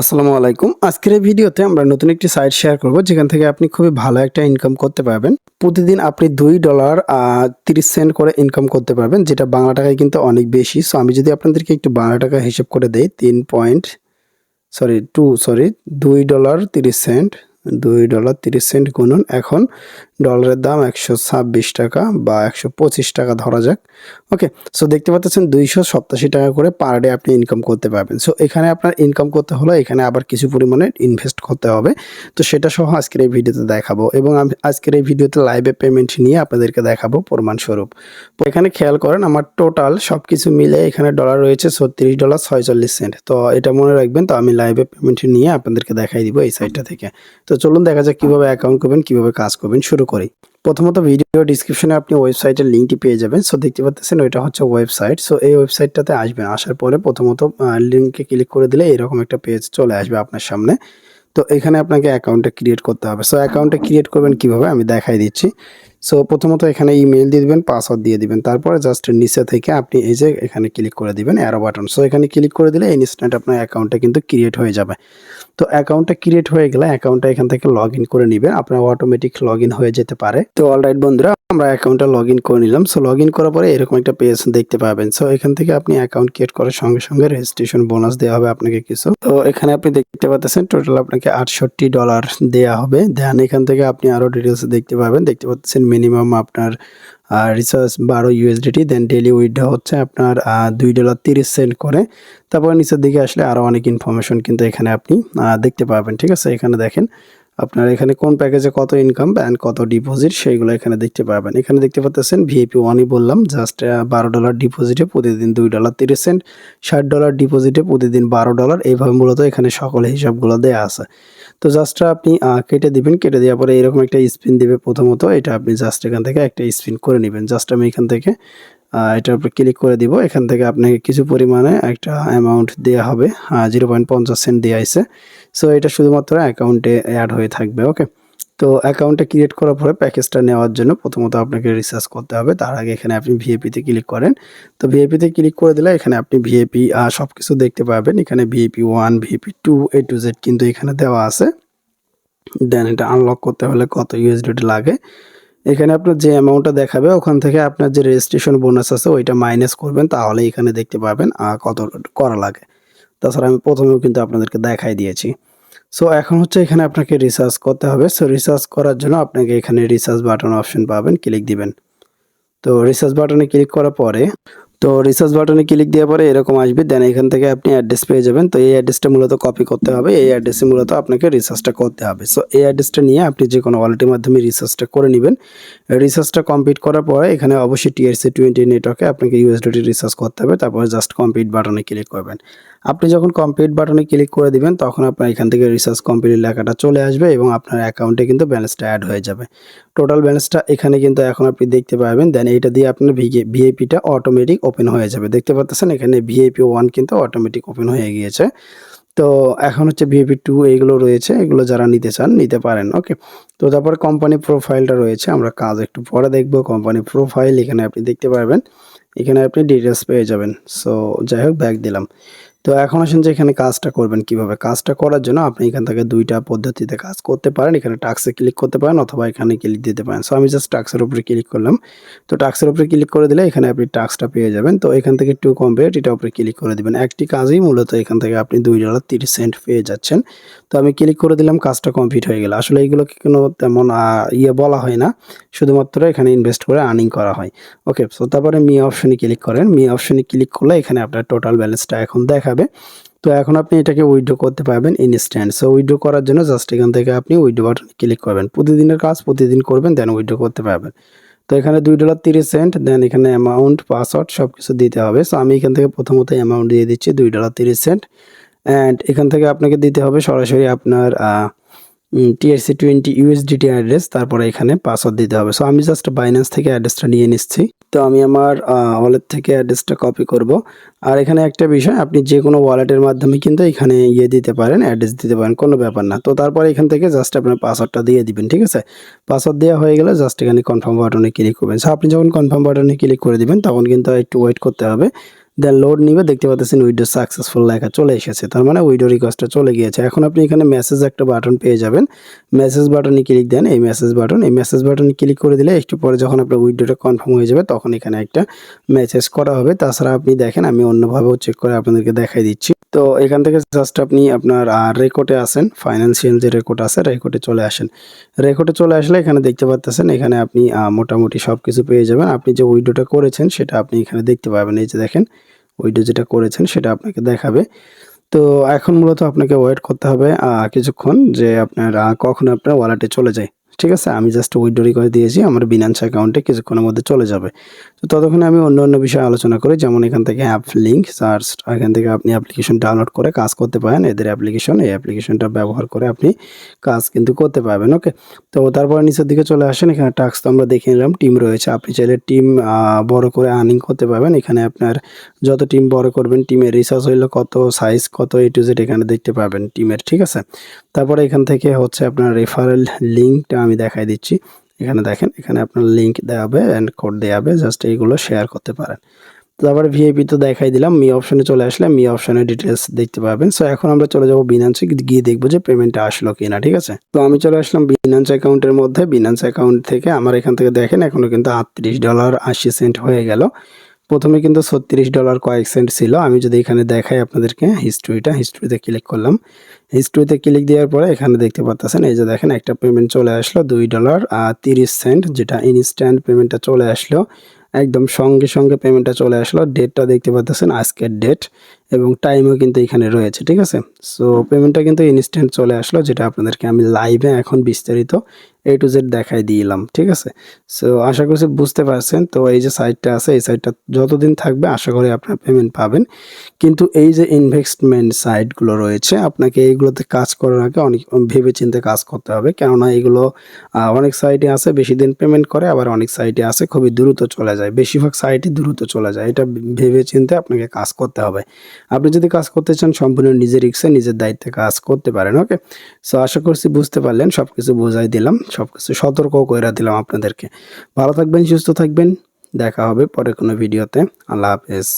আসসালামু আলাইকুম। আজকের এই ভিডিওতে আমরা নতুন একটি সাইট শেয়ার করব যেখান থেকে আপনি খুবই ভালো একটা ইনকাম করতে পারবেন। প্রতিদিন আপনি $2 30 সেন্ট করে ইনকাম করতে পারবেন, যেটা বাংলা টাকায় কিন্তু অনেক বেশি। সো আমি যদি আপনাদেরকে একটু বাংলা টাকা হিসাব করে দেই, 3 পয়েন্ট সরি 2 সরি $2.30 $2.30 গুণন এখন ডলারের দাম $126 বা $125 ধরা যাক। ওকে, সো দেখতে পাচ্ছেন $287 করে পার ডে আপনি ইনকাম করতে পারবেন। সো এখানে আপনার ইনকাম করতে হলে এখানে আবার কিছু পরিমাণে ইনভেস্ট করতে হবে। তো সেটা সহ আজকের এই ভিডিওতে দেখাবো এবং আমি আজকের এই ভিডিওতে লাইভে পেমেন্ট নিয়ে আপনাদেরকে দেখাবো প্রমাণস্বরূপ। তো এখানে খেয়াল করেন, আমার টোটাল সবকিছু মিলে এখানে ডলার রয়েছে $36.46। তো এটা মনে রাখবেন। তো আমি লাইভে পেমেন্ট নিয়ে আপনাদেরকে দেখাই দিব এই সাইটটা থেকে। তো চলুন দেখা যাক কিভাবে অ্যাকাউন্ট করবেন, কিভাবে কাজ করবেন। শুরু করি। প্রথমত ভিডিও ডিসক্রিপশনে আপনি ওয়েবসাইটের লিঙ্কটি পেয়ে যাবেন। সো দেখতে পাচ্ছেন ওইটা হচ্ছে ওয়েবসাইট। সো এই ওয়েবসাইটটাতে আসবেন, আসার পরে প্রথমত লিঙ্কে ক্লিক করে দিলে এরকম একটা পেজ চলে আসবে আপনার সামনে। তো এখানে আপনাকে অ্যাকাউন্টটা ক্রিয়েট করতে হবে। সো অ্যাকাউন্টটা ক্রিয়েট করবেন কিভাবে আমি দেখাই দিচ্ছি। সো প্রথমত এখানে ইমেল দিয়ে দিবেন, পাসওয়ার্ড দিয়ে দিবেন, তারপরে জাস্ট নিচে থেকে আপনি এই যে এখানে ক্লিক করে দিবেন অ্যারো বাটন। সো এখানে ক্লিক করে দিলে ইনস্ট্যান্ট আপনার অ্যাকাউন্টটা কিন্তু ক্রিয়েট হয়ে যাবে। তো অ্যাকাউন্টটা ক্রিয়েট হয়ে গেলে অ্যাকাউন্টটা এখান থেকে লগ ইন করে নেবেন, আপনার অটোমেটিক লগ ইন হয়ে যেতে পারে। তো অলরাইট বন্ধুরা, আমরা অ্যাকাউন্টটা লগ ইন করে নিলাম। সো লগ ইন করার পরে এরকম একটা পেজ দেখতে পাবেন। সো এখান থেকে আপনি অ্যাকাউন্ট ক্রিয়েট করার সঙ্গে সঙ্গে রেজিস্ট্রেশন বোনাস দেওয়া হবে আপনাকে কিছু। তো এখানে আপনি দেখতে পাচ্ছেন টোটাল আপনাকে $68 দেওয়া হবে। দেন এখান থেকে আপনি আরো ডিটেলস দেখতে পাবেন। দেখতে পাচ্ছেন মিনিমাম আপনার রিচার্জ 12 USDT, দেন ডেইলি উইথড্র হচ্ছে আপনার $2.30 করে। তারপর নিচের দিকে আসলে আরও অনেক ইনফরমেশন কিন্তু এখানে আপনি দেখতে পাবেন। ঠিক আছে, এখানে দেখেন আপনার এখানে কোন প্যাকেজে কত ইনকাম অ্যান্ড কত ডিপোজিট সেইগুলো এখানে দেখতে পাবেন। এখানে দেখতে পাচ্ছেন ভিআইপি 1ই বললাম, জাস্ট $12 ডিপোজিটে প্রতিদিন $2.30, $60 ডিপোজিটে প্রতিদিন $12। এইভাবে মূলত এখানে সকল হিসাবগুলো দেওয়া আছে। তো জাস্ট আপনি কেটে দিবেন, কেটে দেওয়ার পরে এরকম একটা স্পিন দিবে। প্রথমত এটা আপনি জাস্ট এখান থেকে একটা স্পিন করে নেবেন। জাস্ট আমি এখান থেকে এটার উপর ক্লিক করে দিব। এখান থেকে আপনাকে কিছু পরিমাণে একটা অ্যামাউন্ট দেওয়া হবে, 0.50 সেন্ট দেওয়া আছে। সো এটা শুধুমাত্র অ্যাকাউন্টে অ্যাড হয়ে থাকবে। ওকে, তো অ্যাকাউন্টটা ক্রিয়েট করার পরে প্যাকেজটা নেওয়ার জন্য প্রথমত আপনাকে রিসার্চ করতে হবে। তার আগে এখানে আপনি ভিআইপিতে ক্লিক করেন। তো ভিআইপিতে ক্লিক করে দিলে এখানে আপনি ভিআইপি সব কিছু দেখতে পাবেন। এখানে VIP 1, VIP 2 A to Z কিন্তু এখানে দেওয়া আছে। দেন এটা আনলক করতে হলে কত USDT লাগে, এখানে আপনার যে অ্যামাউন্টটা দেখাবে ওখান থেকে আপনার যে রেজিস্ট্রেশন বোনাস আছে ওইটা মাইনাস করবেন, তাহলে এখানে দেখতে পাবেন কত করা লাগে। তাছাড়া আমি প্রথমেও কিন্তু আপনাদেরকে দেখাই দিয়েছি। সো এখন হচ্ছে এখানে আপনাকে রিসার্চ করতে হবে। সো রিসার্চ করার জন্য আপনাকে এখানে রিসার্চ বাটন অপশন পাবেন, ক্লিক দিবেন। তো রিসার্চ বাটনে ক্লিক করার পরে রিসার্চ বাটনে ক্লিক দেওয়ার পরে এরকম আসবে। দেন এখান থেকে আপনি অ্যাড্রেস পেয়ে যাবেন। তো এই অ্যাড্রেসটা মূলত কপি করতে হবে, এই অ্যাড্রেসে মূলত আপনাকে রিসার্চটা করতে হবে। সো এই অ্যাড্রেসটা নিয়ে আপনি যে কোনো ওয়ালেটের মাধ্যমে রিসার্চটা করে নেবেন। রিসার্চটা কমপ্লিট করার পরে এখানে অবশ্যই TRC20 নেটওয়ার্কে আপনাকে USDT রিসার্চ করতে হবে। তারপরে জাস্ট কমপ্লিট বাটনে ক্লিক করবেন। আপনি যখন কমপ্লিট বাটনে ক্লিক করে দিবেন তখন আপনার এখান থেকে রিসার্চ কমপ্লিট লেখাটা চলে আসবে এবং আপনার অ্যাকাউন্টে কিন্তু ব্যালেন্সটা অ্যাড হয়ে যাবে। টোটাল ব্যালেন্সটা এখানে কিন্তু এখন আপনি দেখতে পাবেন। দেন এইটা দিয়ে আপনার ভিআইপিটা অটোমেটিক ওপেন হয়ে যাবে। দেখতে পাচ্ছেন এখানে ভিআইপি 1 কিন্তু অটোমেটিক ওপেন হয়ে গিয়েছে। তো এখন হচ্ছে ভিআইপি 2 এইগুলো রয়েছে, এগুলো যারা নিতে চান নিতে পারেন। ওকে, তো তারপরে কোম্পানি প্রোফাইলটা রয়েছে, আমরা কাজ একটু পরে দেখব। কোম্পানি প্রোফাইল এখানে আপনি দেখতে পারবেন, এখানে আপনি ডিটেলস পেয়ে যাবেন। সো যাই হোক, ব্যাক দিলাম। তো এখন আসেন যে এখানে কাজটা করবেন কিভাবে। কাজটা করার জন্য আপনি এখান থেকে দুইটা পদ্ধতিতে কাজ করতে পারেন। এখানে টাস্কে ক্লিক করতে পারেন অথবা এখানে ক্লিক দিতে পারেন। সো আমি জাস্ট টাস্কের উপরে ক্লিক করলাম। তো টাস্কের উপরে ক্লিক করে দিলে এখানে আপনি টাস্কটা পেয়ে যাবেন। তো এখান থেকে টু কমপ্লিট এটার উপরে ক্লিক করে দিবেন। একটি কাজই মূলত এখান থেকে আপনি $2.30 পেয়ে যাচ্ছেন। তো আমি ক্লিক করে দিলাম, কাজটা কমপ্লিট হয়ে গেল। আসলে এইগুলোকে কোনো তেমন বলা হয় না, শুধুমাত্র এখানে ইনভেস্ট করে আর্নিং করা হয়। ওকে, সো তারপরে মি অপশনে ক্লিক করেন। মি অপশনে ক্লিক করলে এখানে আপনার টোটাল ব্যালেন্সটা এখন দেখাবে। তো এখন আপনি এটাকে উইথড্র করতে পারবেন ইনস্ট্যান্ট। সো উইথড্র করার জন্য জাস্ট এখান থেকে আপনি উইথড্র বাটনে ক্লিক করবেন। প্রতিদিনের কাজ প্রতিদিন করবেন, দেন উইথড্র করতে পারবেন। তো এখানে $2.30, দেন এখানে অ্যামাউন্ট, পাসওয়ার্ড সব কিছু দিতে হবে। সো আমি এখান থেকে প্রথমত অ্যামাউন্ট দিয়ে দিচ্ছি $2.30 অ্যান্ড এখান থেকে আপনাকে দিতে হবে সরাসরি আপনার TRC20 USDT অ্যাড্রেস, তারপরে এখানে পাসওয়ার্ড দিতে হবে। সো আমি জাস্ট বাইন্যান্স থেকে অ্যাড্রেসটা নিয়ে নিচ্ছি। তো আমি আমার ওয়ালেট থেকে অ্যাড্রেসটা কপি করব। আর এখানে একটা বিষয়, আপনি যে কোনো ওয়ালেটের মাধ্যমে কিন্তু এখানে দিতে পারেন, অ্যাড্রেস দিতে পারেন, কোনো ব্যাপার না। তো তারপরে এখান থেকে জাস্ট আপনার পাসওয়ার্ডটা দিয়ে দিবেন। ঠিক আছে, পাসওয়ার্ড দেওয়া হয়ে গেলে জাস্ট এখানে কনফার্ম বাটনে ক্লিক করবেন। সো আপনি যখন কনফার্ম বাটনে ক্লিক করে দিবেন তখন কিন্তু একটু ওয়েট করতে হবে। দেন লোড নিবে, দেখতে পাচ্ছেন উইথড্র সাকসেসফুল লেখা চলে এসেছে, তার মানে উইথড্র রিকোয়েস্টটা চলে গিয়েছে। এখন আপনি এখানে মেসেজ একটা বাটন পেয়ে যাবেন, মেসেজ বাটনে ক্লিক দেন, এই মেসেজ বাটনে ক্লিক করে দিলে একটু পরে যখন আপনার উইথড্রটা কনফার্ম হয়ে যাবে তখন এখানে একটা মেসেজ করা হবে। তাছাড়া আপনি দেখেন আমি অন্যভাবেও চেক করে আপনাদেরকে দেখাই দিচ্ছি। তো এখান থেকে জাস্ট আপনি আপনার রেকর্ডে আসেন, ফাইন্যান্সিয়াল যে রেকর্ড আছে রেকর্ডে চলে আসেন। রেকর্ডে চলে আসলে এখানে দেখতে পাচ্ছেন এখানে আপনি মোটামুটি সব কিছু পেয়ে যাবেন। আপনি যে উইথড্রটা করেছেন সেটা আপনি এখানে দেখতে পাবেন। এই যে দেখেন উইথড্র যেটা করেছেন সেটা আপনাকে দেখাবে। তো এখন মূলত আপনাকে ওয়েট করতে হবে কিছুক্ষণ, যে আপনার কখন আপনার ওয়ালেটে চলে যায়। ঠিক আছে? আমি জাস্ট উইথড্র রিকোয়েস্ট দিয়েছি, আমার বিনান্স অ্যাকাউন্টে কিছুক্ষণের মধ্যে চলে যাবে। তো ততক্ষণে আমি অন্য বিষয়ে আলোচনা করি, যেমন এখান থেকে অ্যাপ লিঙ্ক সার্চ, এখান থেকে আপনি অ্যাপ্লিকেশন ডাউনলোড করে কাজ করতে পারেন। এদের অ্যাপ্লিকেশন, এই অ্যাপ্লিকেশনটা ব্যবহার করে আপনি কাজ কিন্তু করতে পারবেন। ওকে? তো তারপরে নিচের দিকে চলে আসেন, এখানে টাস্ক তো আমরা দেখে নিলাম, টিম রয়েছে। আপনি চাইলে টিম বড় করে আর্নিং করতে পারবেন। এখানে আপনার যত টিম বড় করবেন, টিমের রিসার্চ হইলো কত, সাইজ কত, A to Z এখানে দেখতে পাবেন টিমের। ঠিক আছে? তারপরে এখান থেকে হচ্ছে আপনার রেফারেল লিঙ্কটা আমি দেখাই দিচ্ছি। এখানে দেখেন, এখানে আপনার লিঙ্ক দেওয়া হবে এন্ড কোড দেওয়া হবে, জাস্ট এইগুলো শেয়ার করতে পারেন। তারপরে ভিআইপি তো দেখাই দিলাম, মি অপশনে চলে আসলে মি অপশনের ডিটেলস দেখতে পাবেন। সো এখন আমরা চলে যাব বিনান্সে, গিয়ে দেখবো যে পেমেন্টটা আসলো কিনা। ঠিক আছে? তো আমি চলে আসলাম বিনান্স অ্যাকাউন্টের মধ্যে। বিনান্স অ্যাকাউন্ট থেকে আমার এখান থেকে দেখেন এখনো কিন্তু $38.80 হয়ে গেল। প্রথমে কিন্তু $36 কয়েক সেন্ট ছিল। আমি যদি এখানে দেখাই আপনাদেরকে হিস্ট্রিতে ক্লিক করলাম। হিস্ট্রিতে ক্লিক দেওয়ার পরে এখানে দেখতে পাচ্ছেন, এই যে দেখেন একটা পেমেন্ট চলে আসলো $2.30, যেটা ইনস্ট্যান্ট পেমেন্টটা চলে আসলো। একদম সঙ্গে পেমেন্টটা চলে আসলো। ডেটটা দেখতে পাচ্ছেন, আজকের ডেট, এবং টাইমও কিন্তু এখানে রয়েছে। ঠিক আছে? সো পেমেন্টটা কিন্তু ইনস্ট্যান্ট চলে আসলো, যেটা আপনাদেরকে আমি লাইভে এখন বিস্তারিত A to Z দেখাই দিলাম। ঠিক আছে? সো আশা করছি বুঝতে পারছেন। তো এই যে সাইটটা আছে, এই সাইটটা যতদিন থাকবে আশা করি আপনারা পেমেন্ট পাবেন। কিন্তু এই যে ইনভেস্টমেন্ট সাইটগুলো রয়েছে, আপনাকে এইগুলোতে কাজ করার আগে অনেক ভেবেচিন্তে কাজ করতে হবে। কেননা এগুলো অনেক সাইটে আছে বেশি দিন পেমেন্ট করে, আবার অনেক সাইটে আছে খুবই দ্রুত চলে যায়। বেশিরভাগ সাইটই দ্রুত চলে যায়। এটা ভেবেচিন্তে আপনাকে কাজ করতে হবে। আপনি যদি কাজ করতে চান সম্পূর্ণ নিজের রিস্কে, নিজের দায়িত্বে কাজ করতে পারেন। ওকে? সো আশা করছি বুঝতে পারলেন, সবকিছু বোঝাই দিলাম, সবকিছু সতর্কও কইরা দিলাম আপনাদেরকে। ভালো থাকবেন, সুস্থ থাকবেন। দেখা হবে পরে কোনো ভিডিওতে। আল্লাহ হাফেজ।